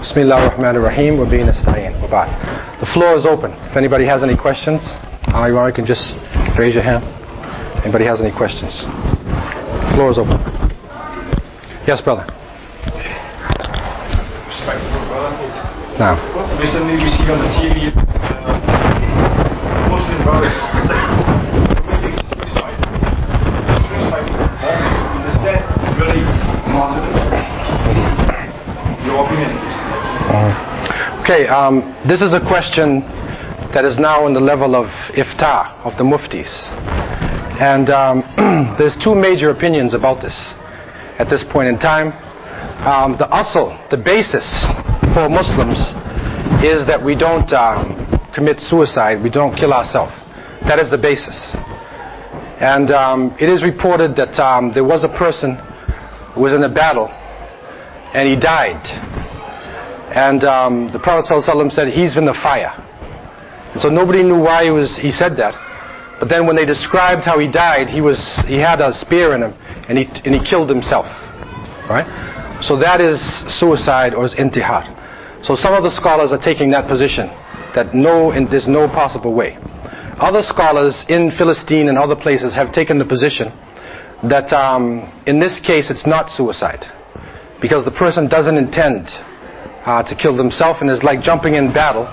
Bismillah ar-Rahman ar-Rahim wa bihi nasta'een. The floor is open. If anybody has any questions, you can just raise your hand. Anybody has any questions? The floor is open. Yes, brother. Now. Recently we see on the TV Muslim brothers committing suicide. Is that really martyrdom? Your opinion? Okay, this is a question that is now on the level of ifta, of the muftis. And there's two major opinions about this at this point in time. The asl, the basis for Muslims is that we don't commit suicide, we don't kill ourselves. That is the basis. And it is reported that there was a person who was in a battle and he died. And the Prophet ﷺ said, he's in the fire. And so nobody knew why he said that. But then when they described how he died, he had a spear in him and he killed himself. Right? So that is suicide or is intihar. So some of the scholars are taking that position, that there's no possible way. Other scholars in Philistine and other places have taken the position that in this case it's not suicide, because the person doesn't intend to kill themselves, and it's like jumping in battle.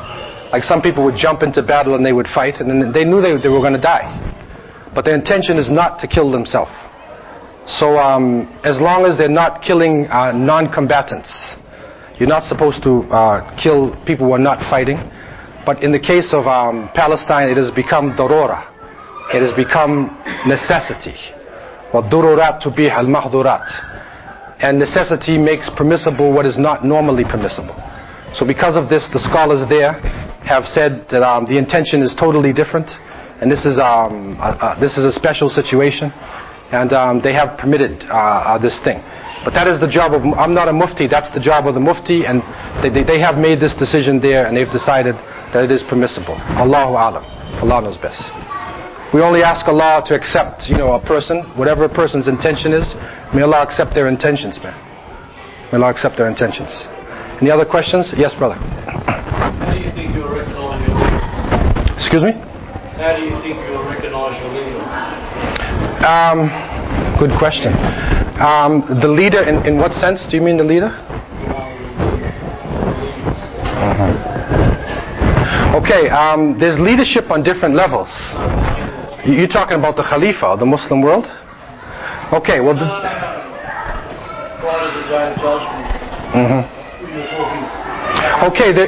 Like some people would jump into battle and they would fight, and then they knew they were going to die, but their intention is not to kill themselves. So as long as they're not killing non-combatants, you're not supposed to kill people who are not fighting. But in the case of Palestine, it has become darura. It has become necessity. وَالضُّرُورَاتْ تُبِيحَ الْمَحْظُورَاتِ. And necessity makes permissible what is not normally permissible. So because of this, the scholars there have said that the intention is totally different, and this is a special situation, and they have permitted this thing. But that is the job of, I'm not a mufti, that's the job of the mufti, and they have made this decision there, and they've decided that it is permissible. Allahu A'lam. Allah knows best. We only ask Allah to accept, a person, whatever a person's intention is. May Allah accept their intentions, man. May Allah accept their intentions. Any other questions? Yes, brother. How do you think you'll recognize your leader? Excuse me? How do you think you'll recognize your leader? Good question. The leader, in what sense do you mean the leader? Okay, there's leadership on different levels. You're talking about the Khalifa of the Muslim world? Okay, well... Okay, there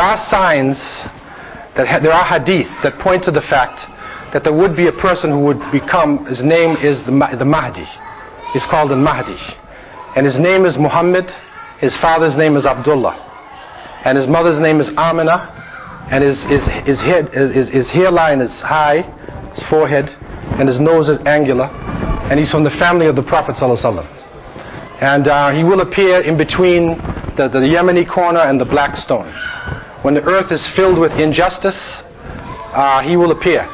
are signs, there are hadith that point to the fact that there would be a person who would become, his name is the Mahdi. He's called the Mahdi. And his name is Muhammad, his father's name is Abdullah, and his mother's name is Amina, and his hairline is high, his forehead, and his nose is angular, and he's from the family of the Prophet ﷺ. And he will appear in between the Yemeni corner and the black stone. When the earth is filled with injustice, he will appear.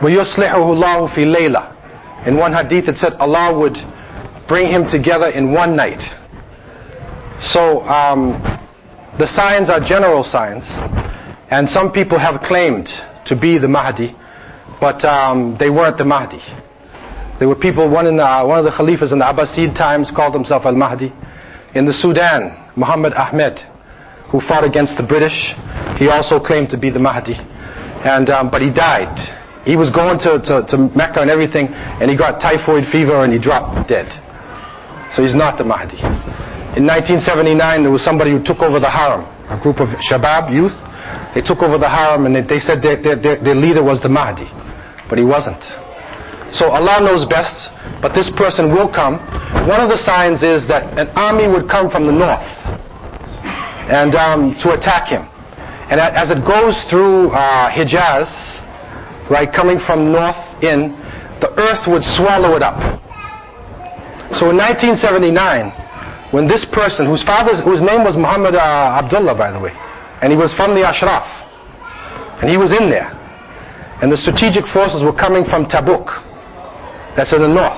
وَيُصْلِحُهُ اللَّهُ فِي لَيْلَةٍ. In one hadith it said Allah would bring him together in one night. So the signs are general signs, and some people have claimed to be the Mahdi, but they weren't the Mahdi. There were people, one of the Khalifas in the Abbasid times called himself Al-Mahdi. In the Sudan, Muhammad Ahmed, who fought against the British, he also claimed to be the Mahdi. But he died. He was going to Mecca and everything, and he got typhoid fever and he dropped dead. So he's not the Mahdi. In 1979, there was somebody who took over the Haram, a group of Shabab, youth. They took over the Haram and they said their leader was the Mahdi, but he wasn't. So Allah knows best, but this person will come. One of the signs is that an army would come from the north and to attack him. And as it goes through Hijaz, right, coming from north in, the earth would swallow it up. So in 1979, when this person, whose name was Muhammad Abdullah, by the way, and he was from the Ashraf, and he was in there, and the strategic forces were coming from Tabuk, that's in the north.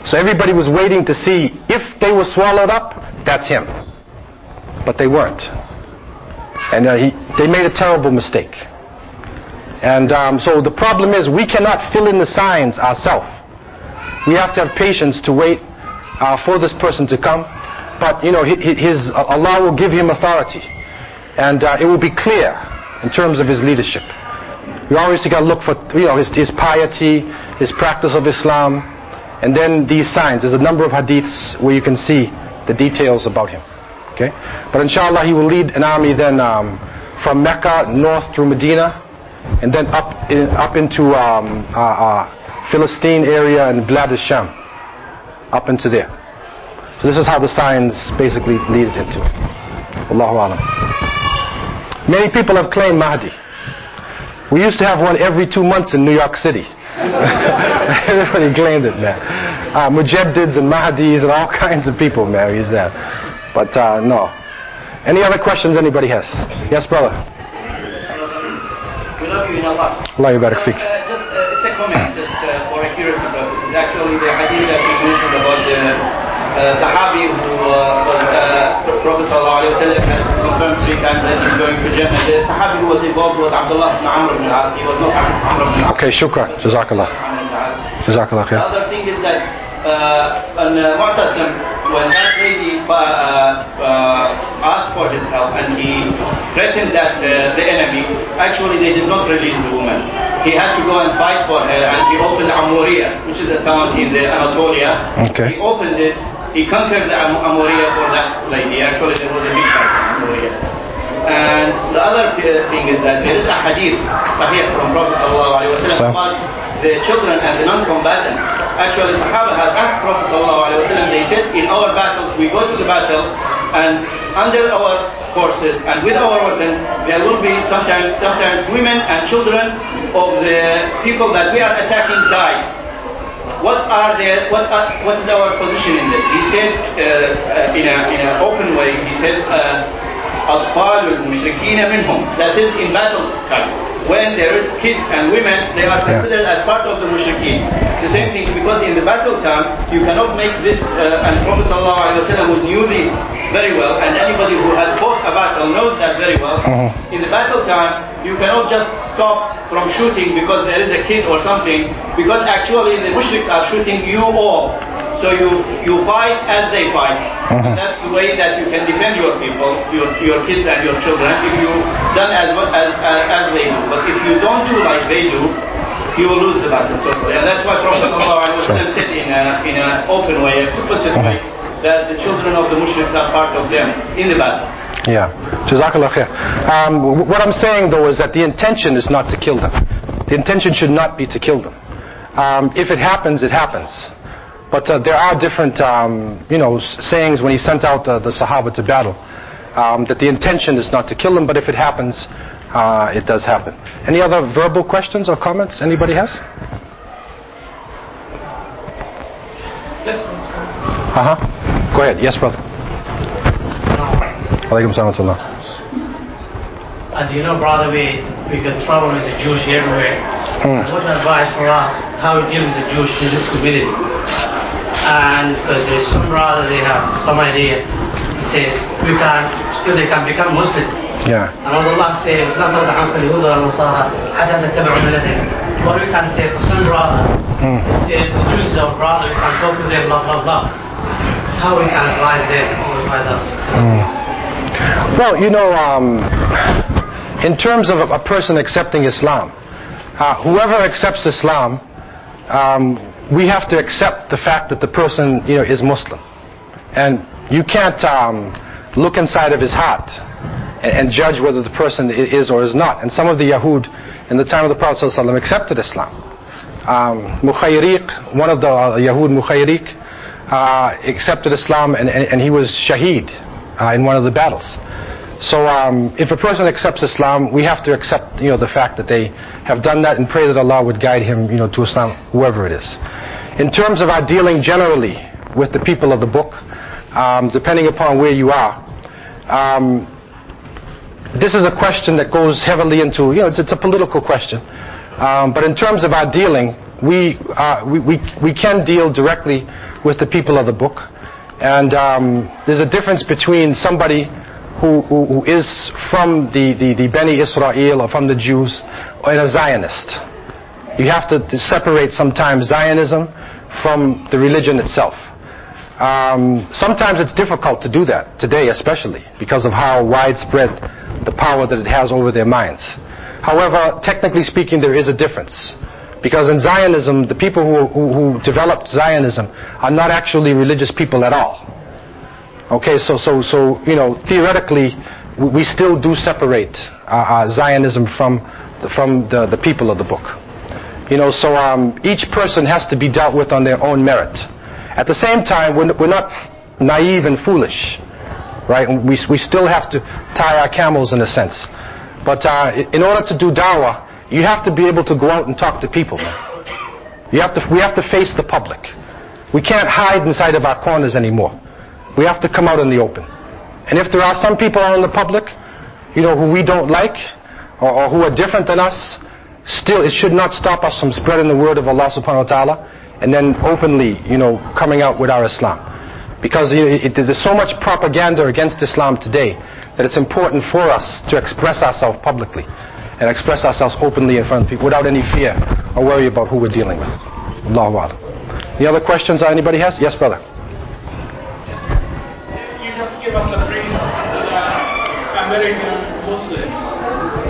So everybody was waiting to see if they were swallowed up, that's him. But they weren't. And they made a terrible mistake. And so the problem is we cannot fill in the signs ourselves. We have to have patience to wait for this person to come. But Allah will give him authority. And it will be clear in terms of his leadership. We obviously got to look for his piety, his practice of Islam, and then these signs. There's a number of hadiths where you can see the details about him. Okay? But inshallah he will lead an army then from Mecca north through Medina, and then up into Philistine area and Blad al-Sham, up into there. So this is how the signs basically lead into. Allahu Alam. Many people have claimed Mahdi. We used to have one every 2 months in New York City. Everybody claimed it, man. Mujahdids and Mahdis and all kinds of people, man. He's there. But no. Any other questions anybody has? Yes, brother. We love you in Allah. Allah yabarak fik. It's a comment, just for accuracy purposes. Actually, the hadith that you mentioned about the Sahabi who Prophet ﷺ has confirmed 3 times that he's going to Jannah. The Sahabi who was involved was Abdullah ibn Amr ibn al-As. He was not Amr ibn al-As. Okay, shukran. Jazakallah. Jazakallah khair. The other thing is that on Mu'tasim, when that lady asked for his help and he threatened that the enemy, actually they did not release the woman. He had to go and fight for her, and he opened Amoriya, which is a town in the Anatolia. Okay. He opened it, he conquered the Amoriya for that lady. Actually there was a big fight in Amoriya. And the other thing is that there is a hadith sahih from Prophet ﷺ about the children and the non-combatants. Actually, Sahaba has asked Prophet ﷺ, they said, in our battles, we go to the battle, and under our forces and with our weapons, there will be sometimes women and children of the people that we are attacking die. What is our position in this? He said, in an open way, he said, أطفال المشركين منهم. That is in battle time. When there is kids and women, they are considered as part of the mushrikeen. The same thing, because in the battle time, you cannot make this, and Prophet ﷺ knew this very well, and anybody who has fought a battle knows that very well. In the battle time, you cannot just stop from shooting because there is a kid or something, because actually the mushriks are shooting you all. So you fight as they fight. And that's the way that you can defend your people, your kids and your children, if you done as they do. But if you don't do like they do, you will lose the battle totally. And that's why Prophet ﷺ said in an open way, explicit way, that the children of the mushriks are part of them in the battle. Yeah. Jazakallah khair. What I'm saying though is that the intention is not to kill them. The intention should not be to kill them. If it happens, it happens. But there are different, sayings when he sent out the Sahaba to battle, that the intention is not to kill them, but if it happens, it does happen. Any other verbal questions or comments anybody has? Yes. Go ahead. Yes, brother. Alaikum salam. As you know, brother, we can travel with the Jews everywhere. What advice for us, how we deal with the Jews in this community? And because there's some brother, they have some idea, says they can become Muslim. Yeah. And Allah says, what we can say for some brother, say the Jews is our brother, we can talk to them, blah, blah, blah. How we can advise them or advise us? Well, in terms of a person accepting Islam, whoever accepts Islam, we have to accept the fact that the person, is Muslim, and you can't look inside of his heart and judge whether the person is or is not. And some of the Yahud in the time of the Prophet ﷺ accepted Islam. Mukhayriq, one of the Yahud, Mukhayriq, accepted Islam, and he was shaheed in one of the battles. So if a person accepts Islam, we have to accept the fact that they have done that and pray that Allah would guide him to Islam, whoever it is. In terms of our dealing generally with the people of the book, depending upon where you are, this is a question that goes heavily into, it's a political question. But in terms of our dealing, we can deal directly with the people of the book. And there's a difference between somebody who is from the Bani Israel or from the Jews and a Zionist. You have to separate sometimes Zionism from the religion itself. Sometimes it's difficult to do that, today especially, because of how widespread the power that it has over their minds. However, technically speaking, there is a difference. Because in Zionism, the people who developed Zionism are not actually religious people at all. Okay, so theoretically, we still do separate Zionism from the people of the book. So each person has to be dealt with on their own merit. At the same time, we're not naive and foolish, right? We still have to tie our camels in a sense. But in order to do da'wah, you have to be able to go out and talk to people, man. We have to face the public. We can't hide inside of our corners anymore. We have to come out in the open. And if there are some people out in the public, who we don't like, or who are different than us, still it should not stop us from spreading the word of Allah subhanahu wa ta'ala, and then openly, coming out with our Islam. Because there's so much propaganda against Islam today that it's important for us to express ourselves publicly and express ourselves openly in front of people without any fear or worry about who we're dealing with. Allahu Akbar. Any other questions anybody has? Yes, brother. You just give us a brief on the American Muslims.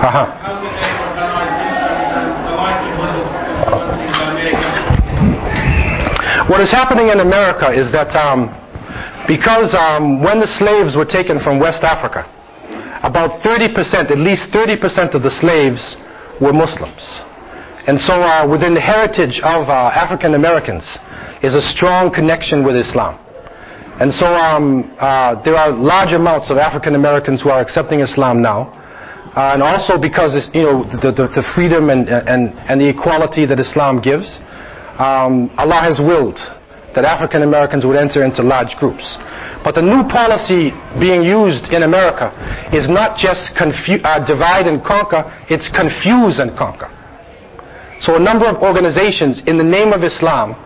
How do they organize themselves and the likelihood of influencing the American? What is happening in America is that because when the slaves were taken from West Africa, about 30%, at least 30% of the slaves were Muslims. And so within the heritage of African Americans is a strong connection with Islam. And so there are large amounts of African Americans who are accepting Islam now. And also because the freedom and the equality that Islam gives, Allah has willed that African Americans would enter into large groups. But the new policy being used in America is not just divide and conquer, it's confuse and conquer. So a number of organizations in the name of Islam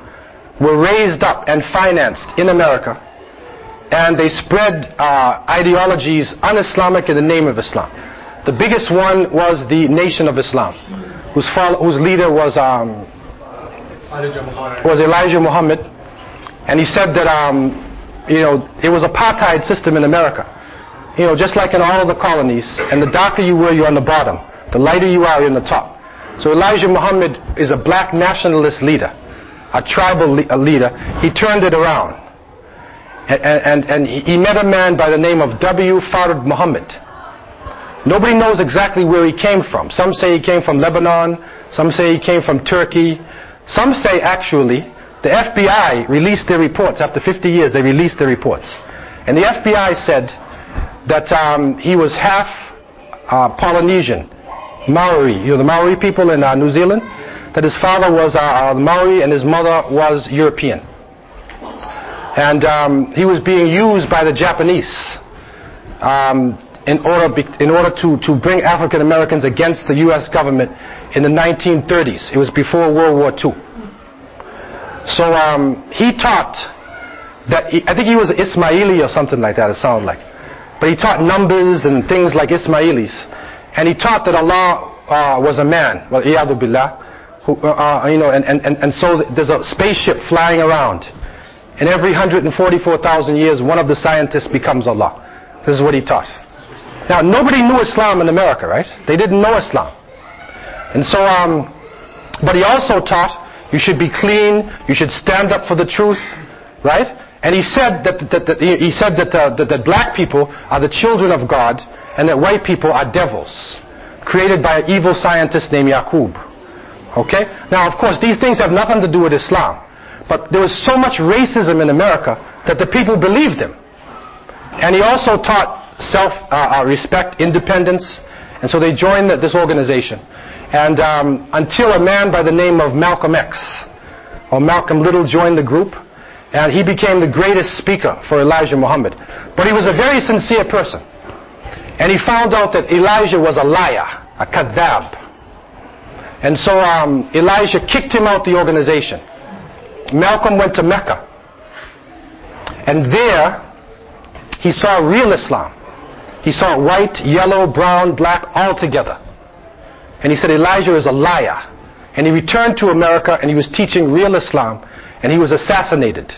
were raised up and financed in America, and they spread ideologies un-Islamic in the name of Islam. The biggest one was the Nation of Islam, whose leader was Elijah Muhammad, and he said that it was apartheid system in America. Just like in all of the colonies, and the darker you were, you're on the bottom. The lighter you are, you're on the top. So Elijah Muhammad is a black nationalist leader, a tribal leader. He turned it around. And he met a man by the name of W. Fard Muhammad. Nobody knows exactly where he came from. Some say he came from Lebanon. Some say he came from Turkey. Some say actually the FBI released their reports. After 50 years, they released their reports. And the FBI said that he was half Polynesian, Maori, the Maori people in New Zealand, that his father was Maori and his mother was European. And he was being used by the Japanese in order to bring African Americans against the U.S. government in the 1930s. It was before World War II. So he taught that, I think he was Ismaili or something like that, it sounded like. But he taught numbers and things like Ismailis. And he taught that Allah was a man, well, Iyadu Billah, and so there's a spaceship flying around. And every 144,000 years, one of the scientists becomes Allah. This is what he taught. Now, nobody knew Islam in America, right? They didn't know Islam. And so, but he also taught you should be clean, you should stand up for the truth, right? And he said that black people are the children of God, and that white people are devils, created by an evil scientist named Yaqub. Okay? Now, of course, these things have nothing to do with Islam. But there was so much racism in America that the people believed him. And he also taught self-respect, independence, and so they joined this organization. And until a man by the name of Malcolm X, or Malcolm Little, joined the group, and he became the greatest speaker for Elijah Muhammad. But he was a very sincere person. And he found out that Elijah was a liar, a kadhab. And so Elijah kicked him out the organization. Malcolm went to Mecca. And there, he saw real Islam. He saw white, yellow, brown, black, all together. And he said, Elijah is a liar. And he returned to America and he was teaching real Islam. And he was assassinated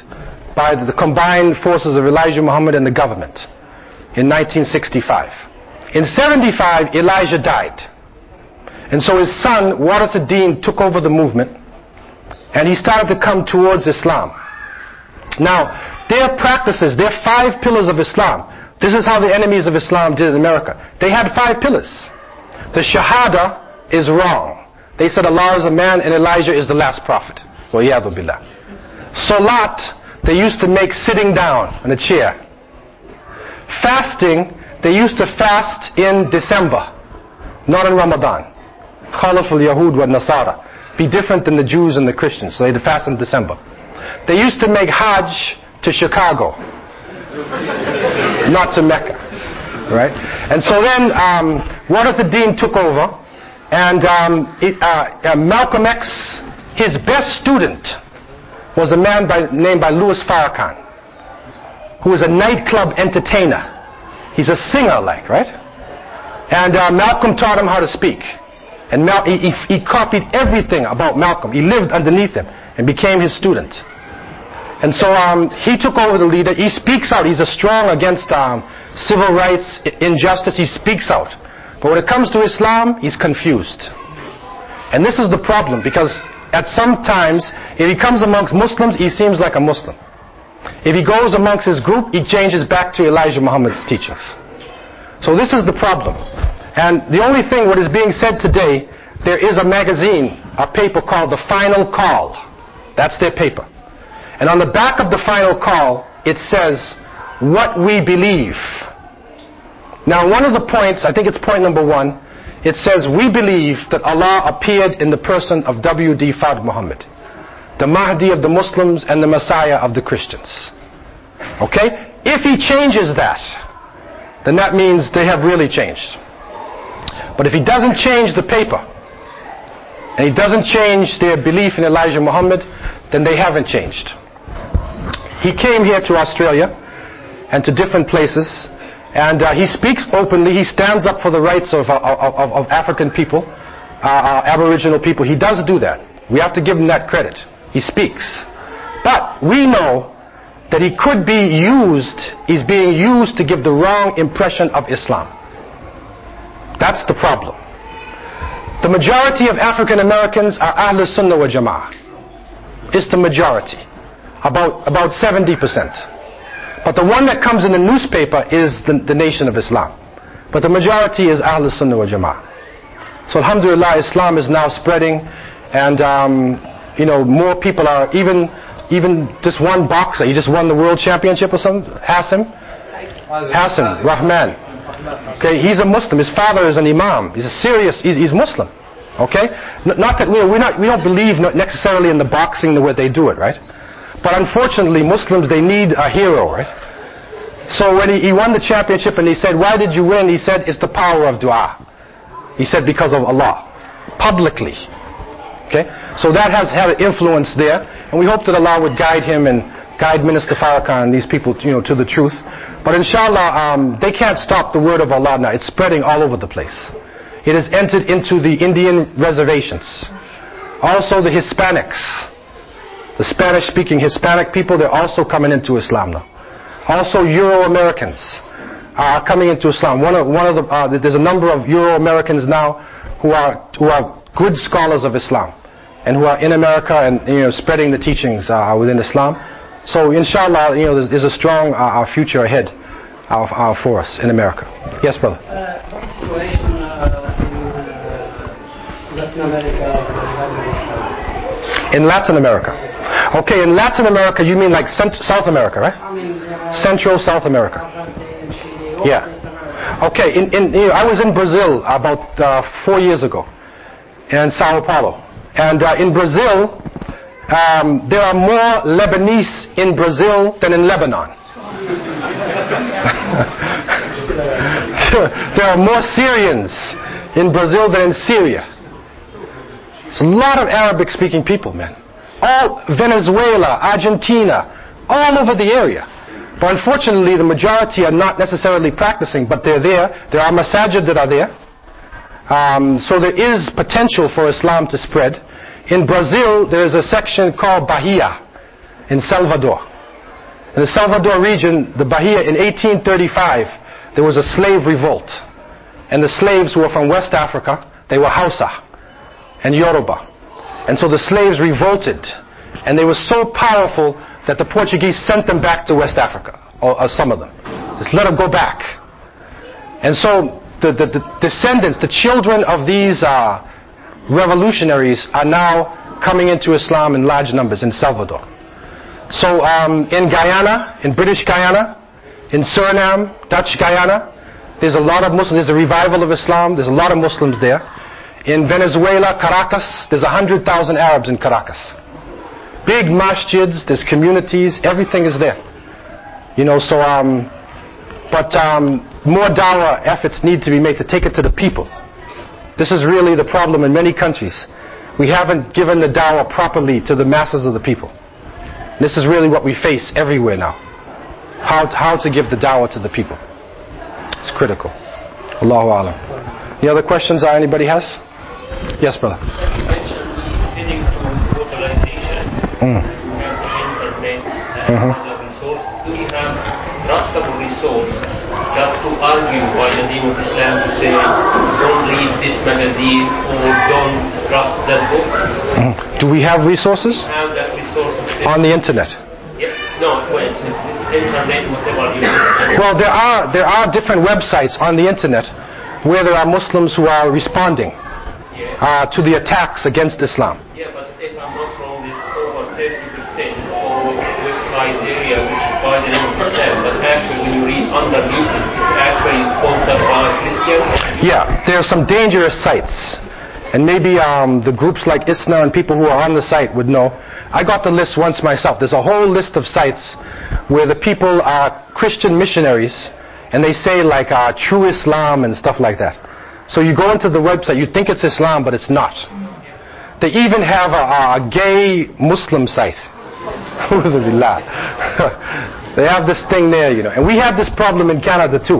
by the combined forces of Elijah Muhammad and the government in 1965. In 75, Elijah died. And so his son, Waris ad-Din, took over the movement. And he started to come towards Islam. Now, their practices, their 5 pillars of Islam. This is how the enemies of Islam did in America. They had 5 pillars. The Shahada is wrong. They said Allah is a man and Elijah is the last prophet. Wa'iyadu billah. Salat, they used to make sitting down on a chair. Fasting, they used to fast in December, not in Ramadan. Khalaf al-Yahud wa Nasara. Be different than the Jews and the Christians. So they fast in December. They used to make Hajj to Chicago, not to Mecca, right? And so then Waris ad-Din took over, and Malcolm X, his best student was a man named Louis Farrakhan, who was a nightclub entertainer. He's a singer, right? And Malcolm taught him how to speak. And he copied everything about Malcolm. He lived underneath him and became his student. And so he took over the leader. He speaks out. He's strong against civil rights, injustice. He speaks out. But when it comes to Islam, he's confused. And this is the problem, because at some times, if he comes amongst Muslims, he seems like a Muslim. If he goes amongst his group, he changes back to Elijah Muhammad's teachings. So this is the problem. And the only thing what is being said today, there is a magazine, a paper called The Final Call. That's their paper. And on the back of The Final Call, it says, what we believe. Now one of the points, I think it's point number 1, it says, we believe that Allah appeared in the person of W.D. Fard Muhammad, the Mahdi of the Muslims and the Messiah of the Christians. Okay? If he changes that, then that means they have really changed. But if he doesn't change the paper, and he doesn't change their belief in Elijah Muhammad, then they haven't changed. He came here to Australia and to different places, and he speaks openly. He stands up for the rights of African people, Aboriginal people. He does do that. We have to give him that credit. He speaks. But we know that he could be used, he's being used to give the wrong impression of Islam. That's the problem. The majority of African Americans are Ahlus Sunnah wa Jama'ah. It's the majority. About 70%. But the one that comes in the newspaper is the Nation of Islam. But the majority is Ahlus Sunnah wa Jama'ah. So alhamdulillah, Islam is now spreading, and more people are, even just one boxer, he just won the world championship or something, Hassan Rahman. Okay, he's a Muslim. His father is an Imam. He's Muslim. Okay, not that we don't believe necessarily in the boxing the way they do it, right? But unfortunately, Muslims, they need a hero, right? So when he won the championship and he said, why did you win? He said, it's the power of dua. He said, because of Allah, publicly. Okay, so that has had an influence there, and we hope that Allah would guide him and guide Minister Farrakhan and these people, to the truth. But inshallah, they can't stop the word of Allah now. It's spreading all over the place. It has entered into the Indian reservations. Also the Hispanics. The Spanish-speaking Hispanic people, they're also coming into Islam now. Also Euro-Americans are coming into Islam. There's a number of Euro-Americans now who are good scholars of Islam and who are in America and spreading the teachings within Islam. So inshallah, there's a strong future ahead for us in America. Yes, brother. What's the situation in Latin America regarding Islam? In Latin America. Okay, in Latin America, you mean like South America, right? I mean, Central South America. Yeah. Okay, I was in Brazil about 4 years ago, in Sao Paulo. And in Brazil, there are more Lebanese in Brazil than in Lebanon. There are more Syrians in Brazil than in Syria. It's a lot of Arabic-speaking people, man. All Venezuela, Argentina, all over the area. But unfortunately, the majority are not necessarily practicing, but they're there. There are masajid that are there. So there is potential for Islam to spread. In Brazil, there is a section called Bahia in Salvador. In the Salvador region, the Bahia, in 1835, there was a slave revolt. And the slaves who were from West Africa, they were Hausa and Yoruba. And so the slaves revolted. And they were so powerful that the Portuguese sent them back to West Africa, or some of them. Just let them go back. And so the descendants, the children of these revolutionaries are now coming into Islam in large numbers in Salvador. So in Guyana, in British Guyana, in Suriname, Dutch Guyana, there's a lot of Muslims. There's a revival of Islam. There's a lot of Muslims there. In Venezuela, Caracas, there's 100,000 Arabs in Caracas. Big masjids, there's communities, everything is there. You know, so, more dawah efforts need to be made to take it to the people. This is really the problem in many countries. We haven't given the dawah properly to the masses of the people. This is really what we face everywhere now. How to give the dawah to the people. It's critical. Allahu Alam. Any other questions anybody has? Yes, brother. You mentioned heading towards globalization. You have the internet and other resources. Do you have trustable resource just to argue by the name of Islam to say don't read this magazine or don't trust that book? Do we have resources? Have that resource on the internet? Yeah. No, well, it's internet, whatever you Well, there are different websites on the internet where there are Muslims who are responding to the attacks against Islam. Yeah, but if I'm not wrong, it's over 30% of website area which is by the name of Islam, but actually when you read underneath it, it's actually sponsored by Christians. Yeah, there are some dangerous sites. And maybe the groups like ISNA and people who are on the site would know. I got the list once myself. There's a whole list of sites where the people are Christian missionaries and they say like true Islam and stuff like that. So you go into the website, you think it's Islam, but it's not. They even have a gay Muslim site. They have this thing there, you know. And we have this problem in Canada too.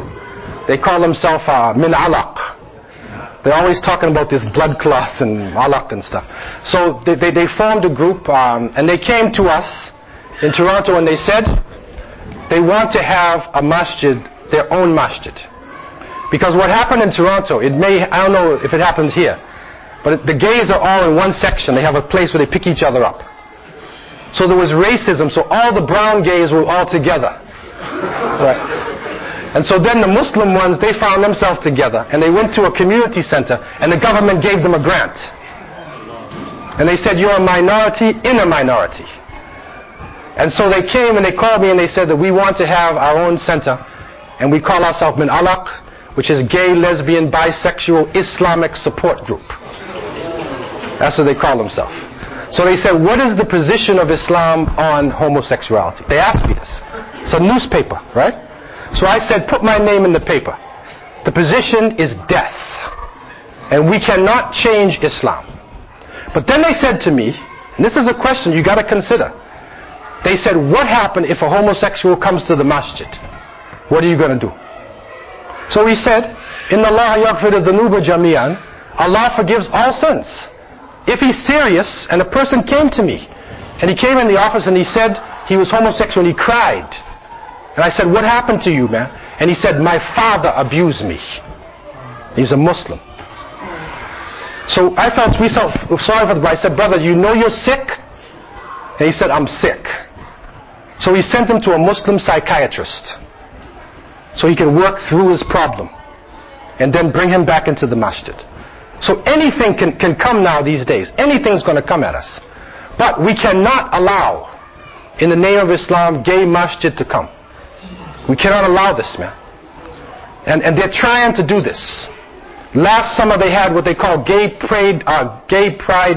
They call themselves min alaq. They're always talking about this blood clots and alaq and stuff. So they formed a group and they came to us in Toronto and they said they want to have a masjid, their own masjid. Because what happened in Toronto, I don't know if it happens here, but the gays are all in one section. They have a place where they pick each other up. So there was racism, so all the brown gays were all together. Right. And so then the Muslim ones, they found themselves together and they went to a community center and the government gave them a grant. And they said, you're a minority in a minority. And so they came and they called me and they said that we want to have our own center and we call ourselves Min Alaq, which is Gay, Lesbian, Bisexual, Islamic Support Group. That's what they call themselves. So they said, what is the position of Islam on homosexuality? They asked me this. It's a newspaper, right? So I said, put my name in the paper. The position is death. And we cannot change Islam. But then they said to me, and this is a question you got to consider. They said, what happens if a homosexual comes to the masjid? What are you going to do? So we said, Inna Allah yaghfiru dhunuba jami'an. Allah forgives all sins. If he's serious, and a person came to me, and he came in the office and he said he was homosexual and he cried. And I said, what happened to you, man? And he said, my father abused me. He's a Muslim. So we felt sorry for the guy. I said, brother, you know you're sick? And he said, I'm sick. So we sent him to a Muslim psychiatrist so he can work through his problem and then bring him back into the masjid. So anything can come now these days. Anything's going to come at us. But we cannot allow, in the name of Islam, gay masjid to come. We cannot allow this, man. And they're trying to do this. Last summer they had what they call Gay Pride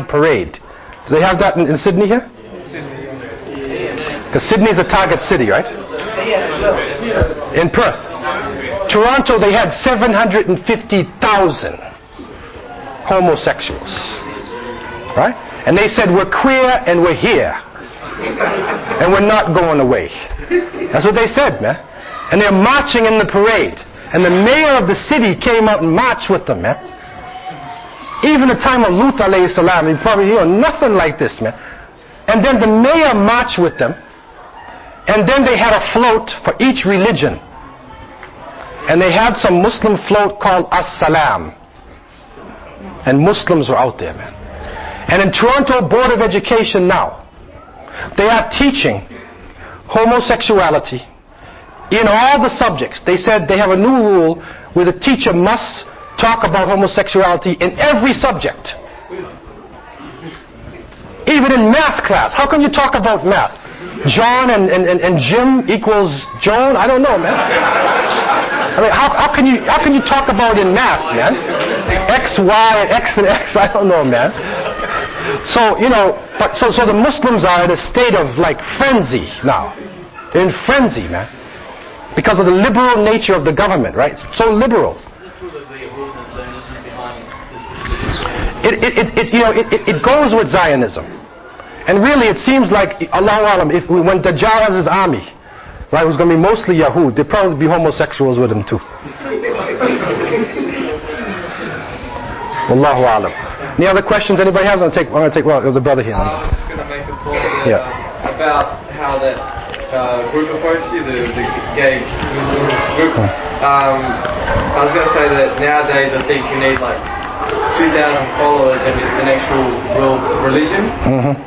Parade. Do they have that in Sydney here? Because Sydney's a target city, right? In Perth. Toronto they had 750,000 homosexuals. Right? And they said, we're queer and we're here. And we're not going away. That's what they said, man. And they're marching in the parade. And the mayor of the city came out and marched with them, man. Even the time of Lut alayhi salam, you probably hear nothing like this, man. And then the mayor marched with them. And then they had a float for each religion. And they had some Muslim float called As-Salam. And Muslims were out there, man. And in Toronto Board of Education now, they are teaching homosexuality in all the subjects. They said they have a new rule where the teacher must talk about homosexuality in every subject. Even in math class. How can you talk about math? John and Jim equals Joan? I don't know, man. I mean, how can you talk about in math, man? X, Y, and X and X, I don't know, man. So, so the Muslims are in a state of like frenzy now. They're in frenzy, man. Because of the liberal nature of the government, right? It's so liberal. It goes with Zionism. And really it seems like, Allahu Alam, when Dajjal has his army, right, it was going to be mostly Yahud, there'd probably be homosexuals with him too. Wallahu Alam. Any other questions anybody has? I'm going to take the brother here. I was just going to make a point about how that group approached you, the gay group. I was going to say that nowadays I think you need like 2,000 followers and it's an actual real religion.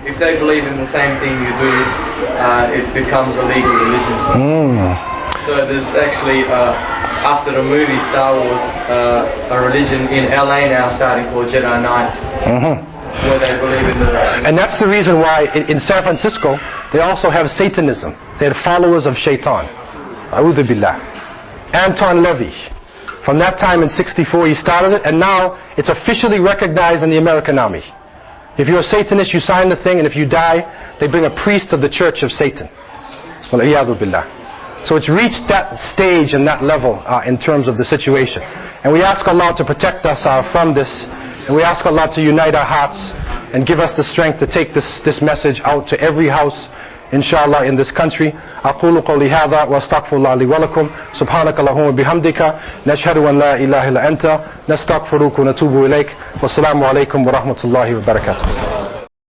If they believe in the same thing you do, it becomes a legal religion. So there's actually, after the movie Star Wars, a religion in LA now starting called Jedi Knights, where they believe in the... And that's the reason why in San Francisco they also have Satanism. They had followers of Shaitan. A'udhu billah. Anton Levy. From that time in '64 he started it, and now it's officially recognized in the American Army. If you're a Satanist, you sign the thing, and if you die, they bring a priest of the Church of Satan. Wal-iyadhu billah. So it's reached that stage and that level in terms of the situation. And we ask Allah to protect us from this, and we ask Allah to unite our hearts and give us the strength to take this message out to every house, inshallah, in this country. أقول قولي هذا واستغفر الله لي ولكم سبحانك اللهم وبحمدك نشهد أن لا إله إلا أنت نستغفرك ونتوب إليك والسلام عليكم ورحمة الله وبركاته.